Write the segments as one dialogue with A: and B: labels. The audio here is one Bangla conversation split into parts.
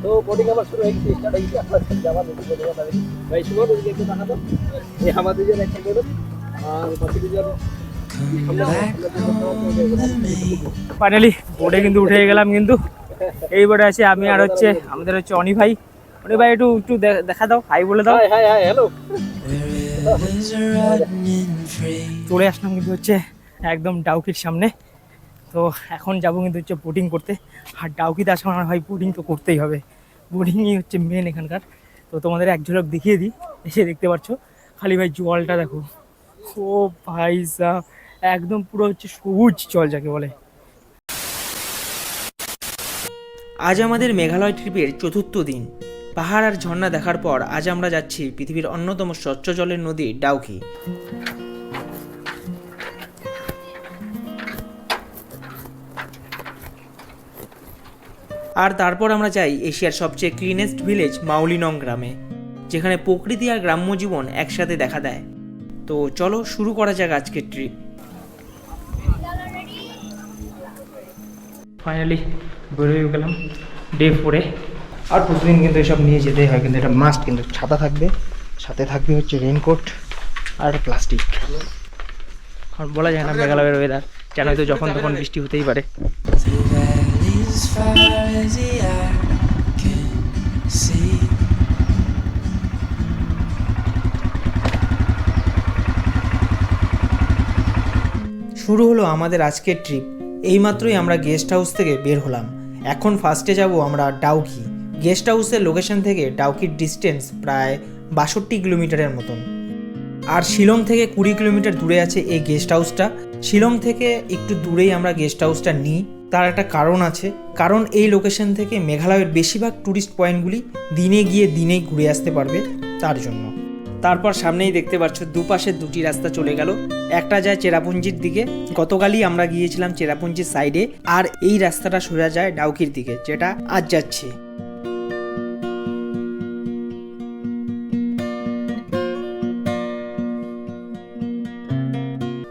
A: তো বোটিং আবার শুরু হয়ে গেছে, স্টার্ট হয়ে গেছে। আপনার সাথে যাওয়া নদী বোটিং ভাই সুমন ওদিকে একটু দেখাতো। এই আমাদের দুজন একটা করুন আর বাকি দুজন
B: ফাইনালি বোটে কিন্তু উঠে গেলাম। কিন্তু এই বোটে আছে আমি আর হচ্ছে আমাদের হচ্ছে অনি ভাই। অনি ভাই একটু একটু দেখা দাও, হাই বলে দাও।
A: High high hi hello.
B: চলে আসলাম কিন্তু হচ্ছে একদম ডাউকির সামনে। তো এখন যাবো কিন্তু হচ্ছে বোটিং করতে। আর ডাউকিতে আসা আমার ভাই বোটিং তো করতেই হবে, বোটিংই হচ্ছে মেন এখানকার। তো তোমাদের এক ঝলক দেখিয়ে দিই। এসে দেখতে পাচ্ছ খালি ভাই জলটা দেখো, ও ভাই সাহ, একদম পুরো হচ্ছে সবুজ জল যাকে বলে। আজ আমাদের মেঘালয় ট্রিপের চতুর্থ দিন। পাহাড় আর ঝর্ণা দেখার পর আজ আমরা যাচ্ছি পৃথিবীর অন্যতম স্বচ্ছ জলের নদী ডাউকি। আর তারপর আমরা যাই এশিয়ার সবচেয়ে ক্লিনেস্ট ভিলেজ মাউলিনং গ্রামে, যেখানে প্রকৃতি আর গ্রাম্য জীবন একসাথে দেখা দেয়। তো চলো শুরু করা যাক আজকের ট্রিপ। ফাইনালি বেরোয় গেলাম ডে 4-এ। আর প্রতিদিন কিন্তু এসব নিয়ে যেতেই হয়, কিন্তু এটা মাস্ট। কিন্তু ছাতা থাকবে, সাথে থাকবে হচ্ছে রেনকোট আর প্লাস্টিক। কারণ বলা যায় না মেঘালয়ের ওয়েদার, জানোই তো যখন তখন বৃষ্টি হতেই পারে। শুরু হলো আমাদের আজকের ট্রিপ। এইমাত্রই আমরা গেস্ট হাউস থেকে বের হলাম। এখন ফার্স্টে যাব আমরা ডাউকি। গেস্ট হাউসের লোকেশন থেকে ডাউকির ডিস্টেন্স প্রায় 62 কিলোমিটারের মতন। আর শিলং থেকে 20 কিলোমিটার দূরে আছে এই গেস্ট হাউসটা। শিলং থেকে একটু দূরেই আমরা গেস্ট হাউসটা নিই, তার একটা কারণ আছে। কারণ এই লোকেশন থেকে মেঘালয়ের বেশিরভাগ ট্যুরিস্ট পয়েন্টগুলি দিনে গিয়ে দিনেই ঘুরে আসতে পারবে, তার জন্য। তারপর সামনেই দেখতে পাচ্ছ দুপাশে দুটি রাস্তা চলে গেল। একটা যায় চেরাপুঞ্জির দিকে, গতকালই আমরা গিয়েছিলাম চেরাপুঞ্জির সাইডে। আর এই রাস্তাটা সোজা যায় ডাউকির দিকে, যেটা আজ যাচ্ছে।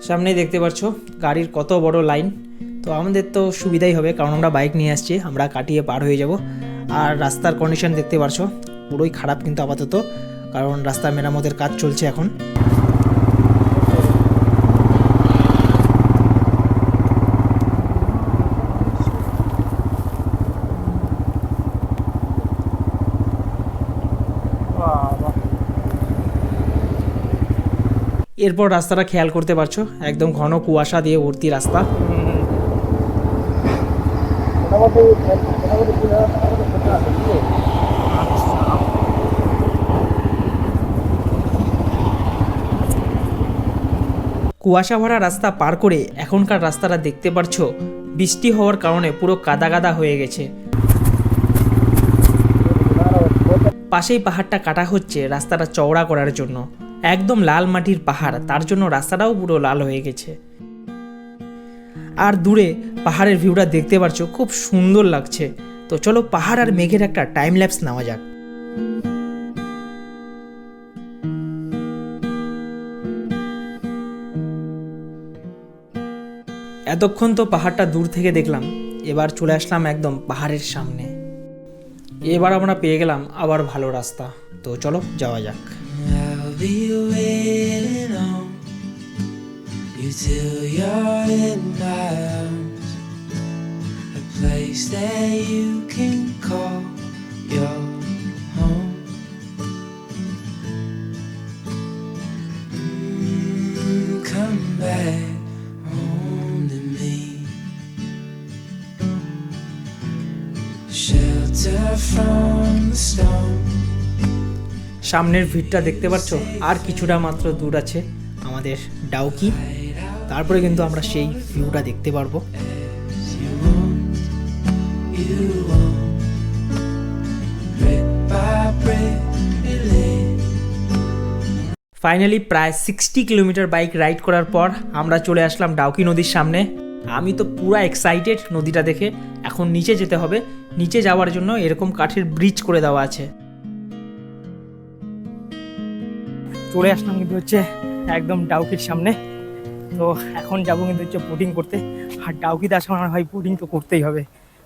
B: সামনেই দেখতে পাচ্ছ গাড়ির কত বড় লাইন। তো আমাদের তো সুবিধাই হবে, কারণ আমরা বাইক নিয়ে আসছি, আমরা কাটিয়ে পার হয়ে যাব। আর রাস্তার কন্ডিশন দেখতে পাচ্ছ পুরোই খারাপ কিন্তু আপাতত, কারণ রাস্তা মেরামতের কাজ চলছে এখন। এরপর রাস্তাটা খেয়াল করতে পারছো, একদম ঘন কুয়াশা দিয়ে ভর্তি রাস্তা। কুয়াশা ভরা রাস্তা পার করে এখনকার রাস্তাটা দেখতে পারছো বৃষ্টি হওয়ার কারণে পুরো কাদা কাদা হয়ে গেছে। পাশেই পাহাড়টা কাটা হচ্ছে রাস্তাটা চওড়া করার জন্য। একদম লাল মাটির পাহাড়, তার জন্য রাস্তাটাও পুরো লাল হয়ে গেছে। আর দূরে পাহাড়ের ভিউটা দেখতে পারছো, খুব সুন্দর লাগছে। তো চলো পাহাড় আর মেঘের একটা টাইম ল্যাপস নেওয়া যাক। এতক্ষণ তো পাহাড়টা দূর থেকে দেখলাম, এবার চলে আসলাম একদম পাহাড়ের সামনে। এবার আমরা পেয়ে গেলাম আবার ভালো রাস্তা। তো চলো যাওয়া যাক। সামনের ভিড়টা দেখতে পাচ্ছ, আর কিছুটা মাত্র দূর আছে আমাদের ডাউকি, তারপরে কিন্তু আমরা সেই ভিউটা দেখতে পারবো। ফাইনালি প্রায় 60 কিলোমিটার বাইক রাইড করার পর আমরা চলে আসলাম ডাউকি নদীর সামনে। আমি তো পুরো এক্সাইটেড নদীটা দেখে। এখন নিচে যেতে হবে, নিচে যাওয়ার জন্য এরকম কাঠের ব্রিজ করে দেওয়া আছে। চলে আসলাম কিন্তু হচ্ছে একদম ডাউকির সামনে। তো এখন যাবো কিন্তু হচ্ছে বোটিং করতে। আর ডাউকিতে আসা আমার ভাই বোটিং তো করতেই হবে,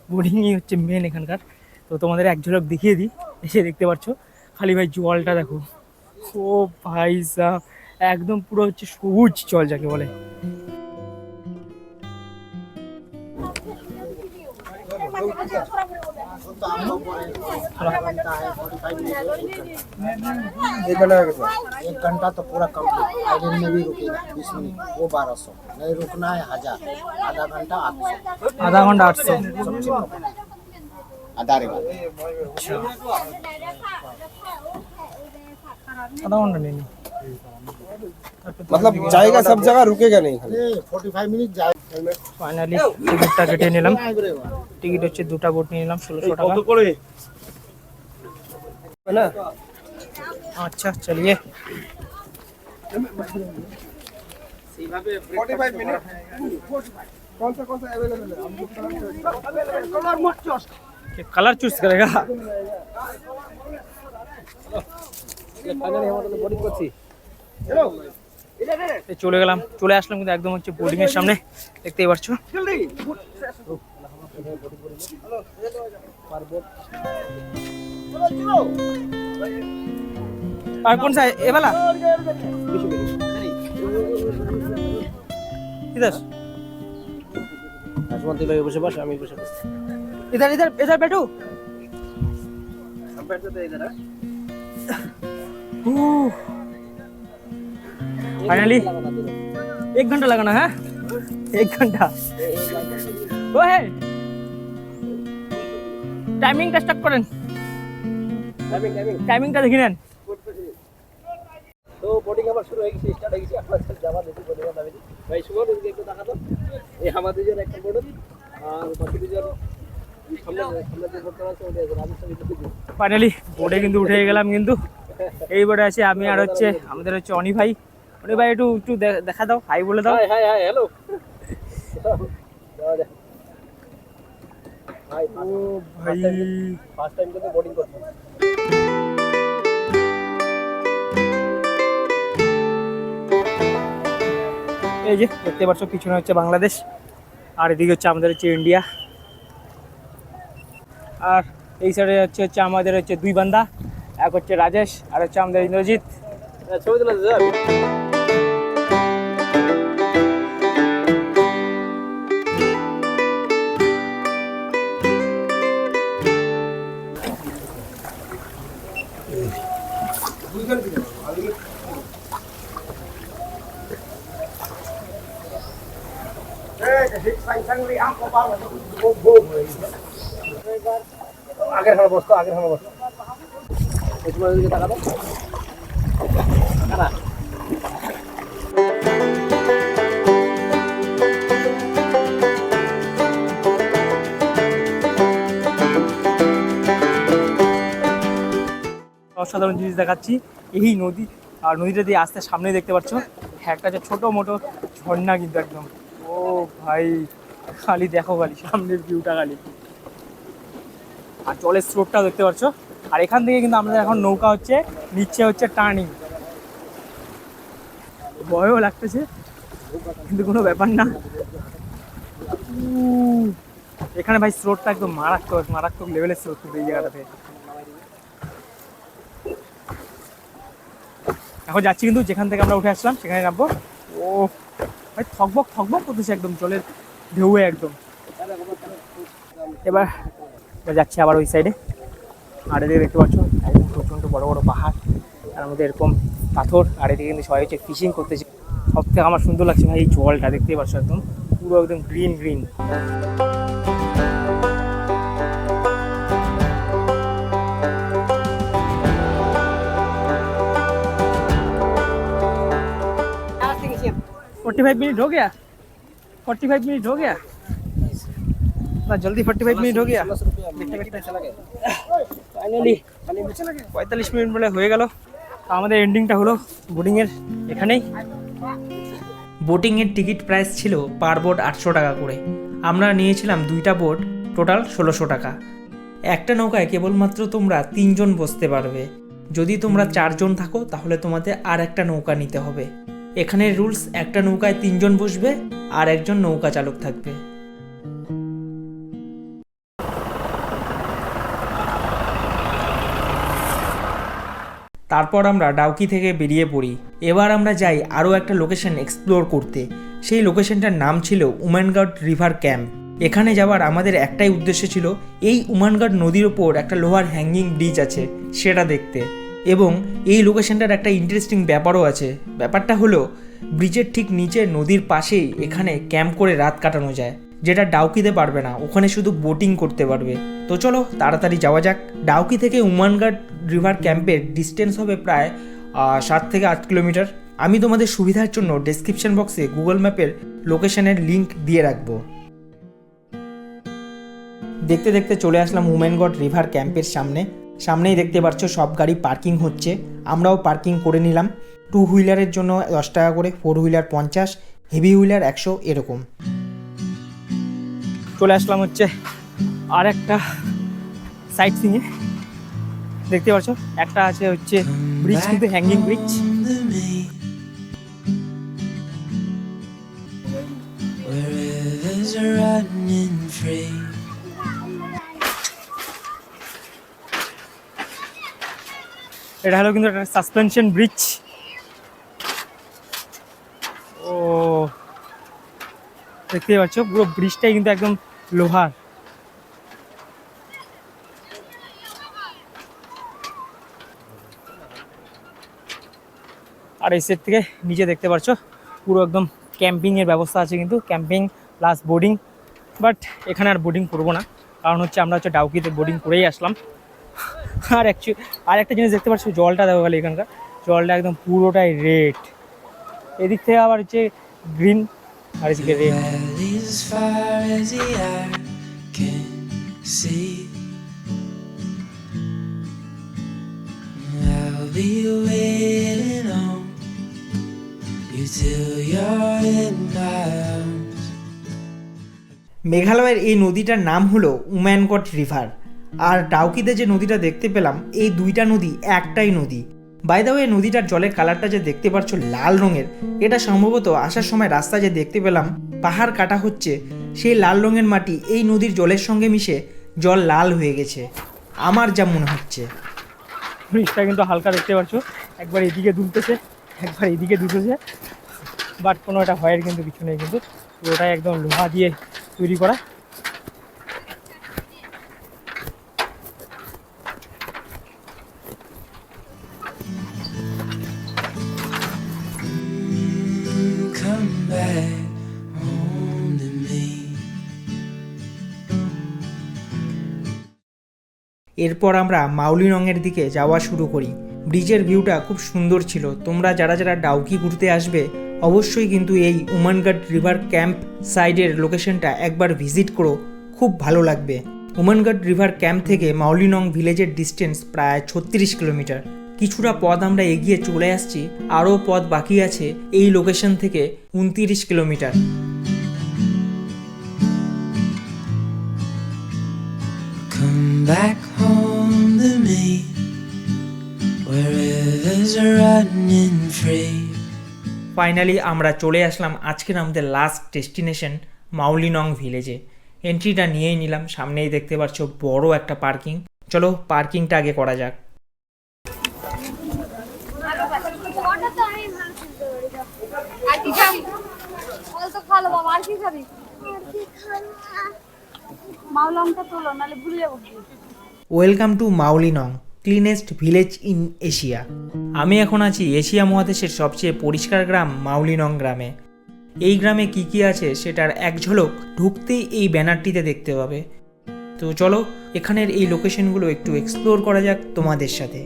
B: বোটিংই হচ্ছে মেন এখানকার।
C: তো তোমাদের এক ঝলক দেখিয়ে দিই। এসে দেখতে পাচ্ছ খালি ভাই জলটা দেখো, ও ভাই সাহ, একদম পুরো হচ্ছে সবুজ জল যাকে বলে।
D: एक घंटा तो पूरा कंप्लीट, आइडल में भी रुकेगा 20 मिनट, वो 1200, नहीं रुकना है 1000, आधा घंटा 800,
C: আধা ঘন্টা 800।
D: आधा रे
C: আধা ঘন্টা নেই,
A: मतलब जाएगा सब जगह, रुकेगा नहीं खाली।
D: 45 मिनट जाए
C: ফাইনালি টিকিটটা কেটে নিলাম। টিকিট হচ্ছে দুটা বোট নিয়ে নিলাম 1600 টাকা।
A: ना
C: আচ্ছা চলিয়ে।
A: 45 मिनट कौन सा अवेलेबल है हमको कलर मत चूज
C: कलर चूज करेगा।
A: फाइनली हम तो बोर्डिंग করছি চলো
C: চলে গেলাম, চলে আসলাম কিন্তু একদম হচ্ছে বোর্ডিং এর সামনে, দেখতেই পাচ্ছ।
A: জলদি
C: আর কোন সা এ वाला इधर
A: আশমন্তি ভাই বসে বসে আমি বসে বসে
C: इधर इधर इधर बैठो।
A: हम बैठ जाते हैं इधर।
C: फाइनली 1 घंटा लगाना है, 1 घंटा। ও হে টাইমিংটা স্টার্ট করেন, টাইমিংটা দেখে নেন।
A: তো বোর্ডিং আবার শুরু হয়ে গেছে, স্টার্ট হয়ে গেছে। আপনারা যাওয়া দেখি বোর্ডিং যাবে ভাই, সুমন ওদিকে একটু তাকাতো। এই আমাদের দুজন একটা বোর্ড আর বাকি দুজন সামনে যে বোর্ড করা আছে ওটা আছে আমি সব একটু দিই।
C: ফাইনালি বোর্ডে কিন্তু উঠে গেলাম, কিন্তু এই বোর্ডে আছে আমি আর হচ্ছে আমাদের হচ্ছে অনি ভাই। অনি ভাই একটু একটু দেখা দাও, হাই বলে দাও।
A: হাই হাই হাই হ্যালো যাওয়া যায় হাই।
C: ও ভাই
A: ফার্স্ট টাইম কিন্তু বোর্ডিং করছি।
C: এই যে দেখতে পাচ্ছ পিছনে হচ্ছে বাংলাদেশ আর এদিকে হচ্ছে আমাদের হচ্ছে ইন্ডিয়া। আর এই সাইডে হচ্ছে আমাদের হচ্ছে দুই বান্দা, এক হচ্ছে রাজেশ আর হচ্ছে আমাদের ইন্দ্রজিৎ।
A: ছবি তুলে যা আগের খানা বসতো, আগের খানা বসতো। তোমার দিকে তাকাতো না।
C: অসাধারণ জিনিস দেখাচ্ছি, এই নদী আর নদীটা দিয়ে আসতে সামনে দেখতে পাচ্ছ একটা যে ছোটো মোটো ঝর্ণা কিন্তু একদম। ও ভাই খালি দেখো, খালি সামনের ভিউটা খালি, আর জলের স্রোতটাও দেখতে পাচ্ছ। আর এখান থেকে কিন্তু আমাদের এখন নৌকা হচ্ছে নিচে হচ্ছে টার্নিং, ভয়ও লাগতেছে কিন্তু কোনো ব্যাপার না। এখানে ভাই স্রোতটা একদম মারাত্মক মারাত্মক লেভেলের স্রোত কিন্তু এই জায়গাটাতে। এখন যাচ্ছি কিন্তু যেখান থেকে আমরা উঠে আসলাম সেখানে নামবো। ও ভাই থকবক থকবক করতেছে একদম জলের ঢেউয়ে একদম। এবার যাচ্ছি আবার ওই সাইডে, আর এদিকে দেখতে পাচ্ছ একদম প্রচণ্ড বড় বড় পাহাড়, তার মধ্যে এরকম পাথর, আর এদিকে কিন্তু সবাই হচ্ছে ফিশিং করতেছে। সব থেকে আমার সুন্দর লাগছে ভাই এই জলটা, দেখতেই পাচ্ছ একদম পুরো একদম গ্রিন গ্রিন। फोर्टी 45 मिनट हो गया, 45 मिनट हो गया ना, जल्दी 45 मिनट हो गया। ফাইনালি 45 মিনিট বলে হয়ে গেল। আমাদের এন্ডিংটা হলো বোর্ডিংয়ের এখানেই।
B: বোটিংয়ের টিকিট প্রাইস ছিল পার বোট 800 টাকা করে। আমরা নিয়েছিলাম দুইটা বোট, টোটাল 1600 টাকা। একটা নৌকায় কেবলমাত্র তোমরা 3 জন বসতে পারবে। যদি তোমরা 4 জন থাকো তাহলে তোমাদের আর একটা নৌকা নিতে হবে। এখানের রুলস, একটা নৌকায় 3 জন বসবে আর একজন নৌকা চালক থাকবে। তারপর আমরা ডাউকি থেকে বেরিয়ে পড়ি। এবার আমরা যাই আরও একটা লোকেশন এক্সপ্লোর করতে। সেই লোকেশনটার নাম ছিল উমানগড় রিভার ক্যাম্প। এখানে যাওয়ার আমাদের একটাই উদ্দেশ্য ছিল, এই উমানগড় নদীর ওপর একটা লোহার হ্যাঙ্গিং ব্রিজ আছে সেটা দেখতে। এবং এই লোকেশনটার একটা ইন্টারেস্টিং ব্যাপারও আছে। ব্যাপারটা হলো ব্রিজের ঠিক নিচে নদীর পাশেই এখানে ক্যাম্প করে রাত কাটানো যায়, যেটা ডাউকিতে পারবে না, ওখানে শুধু বোটিং করতে পারবে। তো চলো তাড়াতাড়ি যাওয়া যাক। ডাউকি থেকে উমানগড় রিভার ক্যাম্পের ডিস্টেন্স হবে প্রায় 7 থেকে 8 কিলোমিটার। আমি তোমাদের সুবিধার জন্য ডেসক্রিপশন বক্সে গুগল ম্যাপের লোকেশনের লিঙ্ক দিয়ে রাখবো। দেখতে দেখতে চলে আসলাম উমানগড় রিভার ক্যাম্পের সামনেই দেখতে পাচ্ছ সব গাড়ি পার্কিং হচ্ছে। আমরাও পার্কিং করে নিলাম। 2 হুইলারের জন্য 10 টাকা করে, 4 হুইলার 50, হেভি হুইলার 100 এরকম।
C: চলে আসলাম হচ্ছে আর একটা সাইট সিংয়ে। দেখতে পাচ্ছ একটা আছে হচ্ছে ব্রিজ, কিন্তু হ্যাঙ্গিং ব্রিজ। এটা হলো কিন্তু একটা সাসপেনশন ব্রিজ। ও দেখতেই পাচ্ছ পুরো ব্রিজটাই কিন্তু একদম লোহার। আর এই সাইড থেকে নিচে দেখতে পাচ্ছ পুরো একদম ক্যাম্পিংয়ের ব্যবস্থা আছে, কিন্তু ক্যাম্পিং প্লাস বোর্ডিং। বাট এখানে আর বোর্ডিং করবো না, কারণ হচ্ছে আমরা হচ্ছে ডাউকিতে বোর্ডিং করেই আসলাম। আর একটা জিনিস দেখতে পাচ্ছ, জলটা দেখো খালি, এখানকার জলটা একদম পুরোটাই রেড। এদিক থেকে আবার হচ্ছে গ্রিন, আর এদিকে রেড।
B: মেঘালয়ের এই নদীটার নাম হলো উমানগড় রিভার। আর ডাউকিতে যে নদীটা দেখতে পেলাম, এই দুইটা নদী একটাই নদী। বাই দ্য ওয়ে, নদীটার জলের কালারটা যে দেখতে পাচ্ছ লাল রঙের, এটা সম্ভবত আসার সময় রাস্তা যে দেখতে পেলাম পাহাড় কাটা হচ্ছে, সেই লাল রঙের মাটি এই নদীর জলের সঙ্গে মিশে জল লাল হয়ে গেছে আমার যা মনে হচ্ছে।
C: ব্রিজটা কিন্তু হালকা দেখতে পাচ্ছ, একবার এদিকে দুলতেছে একবার এদিকে দুলতেছে, বাট কোনো একটা ভয়ের কিন্তু কিছু নেই, কিন্তু পুরোটাই একদম লোহা দিয়ে তৈরি করা।
B: এরপর আমরা মাউলিনংয়ের দিকে যাওয়া শুরু করি। ব্রিজের ভিউটা খুব সুন্দর ছিল। তোমরা যারা যারা ডাউকি ঘুরতে আসবে অবশ্যই কিন্তু এই উমানগড় রিভার ক্যাম্প সাইডের লোকেশনটা একবার ভিজিট করো, খুব ভালো লাগবে। উমানগড় রিভার ক্যাম্প থেকে মাউলিনং ভিলেজের ডিস্টেন্স প্রায় 36 কিলোমিটার। কিছুটা পথ আমরা এগিয়ে চলে আসছি, আরও পথ বাকি আছে এই লোকেশন থেকে 29 kilometre.
E: Back home to me, where rivers are running free.
B: Finally আমরা চলে আসলাম আজকের আমাদের লাস্ট ডেস্টিনেশন মাউলিনং ভিলেজে। এন্ট্রিটা নিয়েই নিলাম। সামনেই দেখতে পাচ্ছ বড় একটা পার্কিং। চলো পার্কিংটা আগে করা যাক। Welcome to Mawlynnong, cleanest village in Asia. আমি এখন আছি এশিয়া মহাদেশের সবচেয়ে পরিষ্কার গ্রাম মাউলিনং গ্রামে। এই গ্রামে কি কি আছে সেটার এক ঝলক ঢুকতেই এই ব্যানারটিতে দেখতে পাবে। তো চলো এখানের এই লোকেশনগুলো একটু এক্সপ্লোর করা যাক তোমাদের সাথে।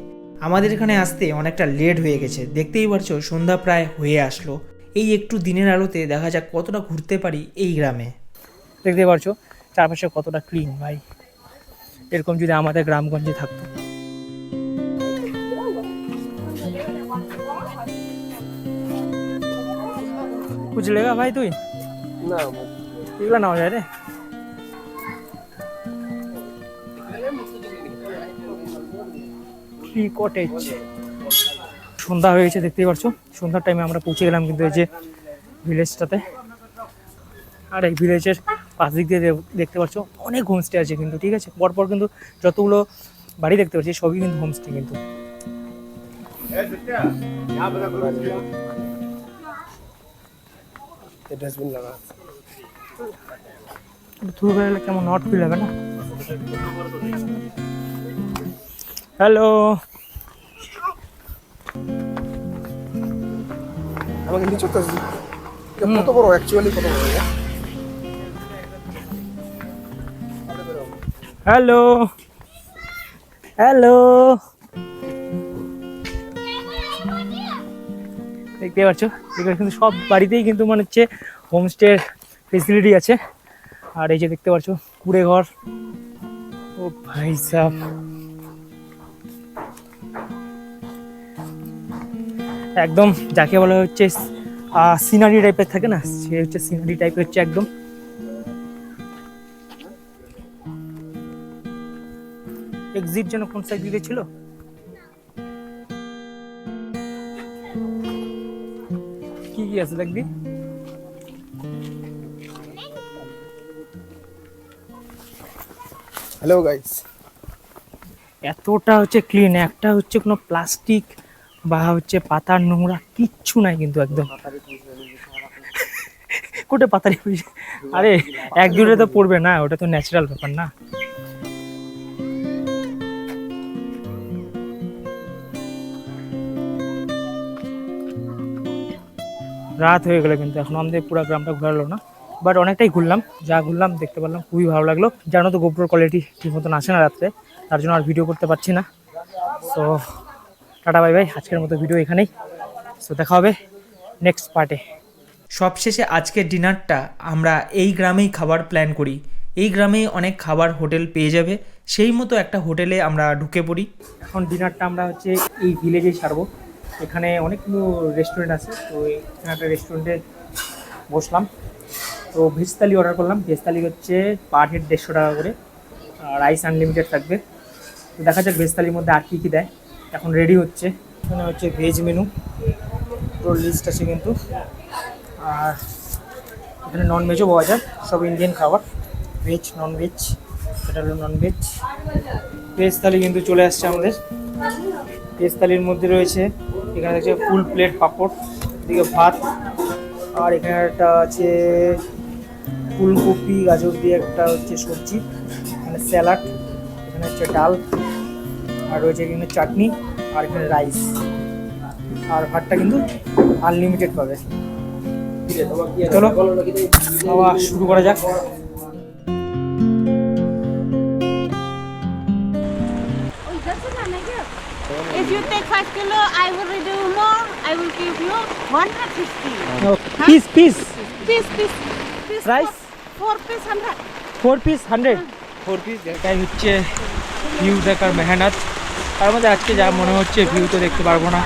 B: আমাদের এখানে আসতে অনেকটা লেট হয়ে গেছে, দেখতেই পারছো সন্ধ্যা প্রায় হয়ে আসলো। এই একটু দিনের আলোতে দেখা যাক কতটা ঘুরতে পারি এই গ্রামে।
C: দেখতে পাচ্ছো চারপাশে কতটা ক্লিন ভাই, এরকম যদি আমাদের গ্রামগঞ্জে থাকতো। कुछ लेगा भाई তুই
A: না
C: এগুলো নেওয়া যায় রে। Tree cottage. সন্ধ্যা হয়ে গেছে দেখতেই পাচ্ছ, সন্ধ্যার টাইমে আমরা পৌঁছে গেলাম কিন্তু এই যে ভিলেজটাতে। আর এই ভিলেজের পাশ দিক দিয়ে দেখতে পাচ্ছ অনেক হোমস্টে আছে কিন্তু, ঠিক আছে। পরপর কিন্তু যতগুলো বাড়ি দেখতে পাচ্ছি সবই কিন্তু হোমস্টে কিন্তু।
A: ये डस्टबिन लगा
C: থুর বেরোলে কেমন নট ফিল হবে না। হ্যালো,
A: আমাকে নিচে তো কত বড় অ্যাকচুয়ালি কত বড়
C: হ্যালো, হ্যালো, দেখতে পাচ্ছ এখানে কিন্তু সব বাড়িতেই কিন্তু মনে হচ্ছে হোমস্টের ফেসিলিটি আছে। আর এই যে দেখতে পাচ্ছ কুড়ে ঘর। ও ভাই সাব, একদম যাকে বলা হচ্ছে সিনারি টাইপের থাকে না, সে হচ্ছে সিনারি টাইপের হচ্ছে একদম। এক্সিট যেন কোন সাইড দিকে ছিল, কি কি আছে দেখবি।
A: হ্যালো গাইস,
C: এতটা হচ্ছে ক্লিন, একটা হচ্ছে কোনো প্লাস্টিক বা হচ্ছে পাতার নোংরা কিচ্ছু নাই কিন্তু একদম। কোটে পাতারি, আরে এক দূরে তো পড়বে না, ওটা তো ন্যাচারাল ব্যাপার না। রাত হয়ে গেল কিন্তু এখন আমাদের পুরো গ্রামটা ঘোরালো না, বাট অনেকটাই ঘুরলাম, যা ঘুরলাম দেখতে পারলাম, খুবই ভালো লাগলো। জানো তো গোপ্রোর কোয়ালিটি ঠিক মতন আসে না রাত্রে, তার জন্য আর ভিডিও করতে পারছি না। সো টাটা বাই বাই, আজকের মতো ভিডিও এখানেই। সো দেখা হবে নেক্সট পার্টে।
B: সবশেষে আজকের ডিনারটা আমরা এই গ্রামেই খাবার প্ল্যান করি। এই গ্রামেই অনেক খাবার হোটেল পেয়ে যাবে, সেই মতো একটা হোটেলে আমরা ঢুকে পড়ি।
C: এখন ডিনারটা আমরা হচ্ছে এই ভিলেজেই সারবো। এখানে অনেকগুলো রেস্টুরেন্ট আছে, তো এখানে একটা রেস্টুরেন্টে বসলাম। তো ভেজ থালি অর্ডার করলাম। ভেজ থালি হচ্ছে পার হেড 150 টাকা করে, রাইস আনলিমিটেড থাকবে। তো দেখা যাক ভেজ থালির মধ্যে আর কী কী দেয়। এখন রেডি হচ্ছে, এখানে হচ্ছে ভেজ মেনু, পুরো লিস্ট আছে কিন্তু। আর এখানে নন ভেজও পাওয়া যায়, সব ইন্ডিয়ান খাবার, ভেজ নন ভেজ। এটা হলো নন ভেজ। ভেজ থালি কিন্তু চলে আসছে আমাদের। ভেজ থালির মধ্যে রয়েছে, এখানে দেখছে ফুল প্লেট পাঁপড়, এদিকে ভাত, আর এখানে একটা আছে ফুলকপি গাজর দিয়ে একটা হচ্ছে সবজি, এখানে স্যালাড, এখানে হচ্ছে ডাল, আর রয়েছে এখানে চাটনি, আর এখানে রাইস। আর ভাতটা কিন্তু আনলিমিটেড পাবে। চলো খাওয়া শুরু করা যাক।
F: If you take 5 kilo, I will reduce more. I will give you 150.
C: Piece piece
F: Piece.
C: Rice?
F: 4 piece 100.
C: 4 piece 100। 4 piece এটাই হচ্ছে ভিউ দেখার মেহনত। তার মধ্যে আজকে যা মনে হচ্ছে ভিউ তো দেখতে পারবো না।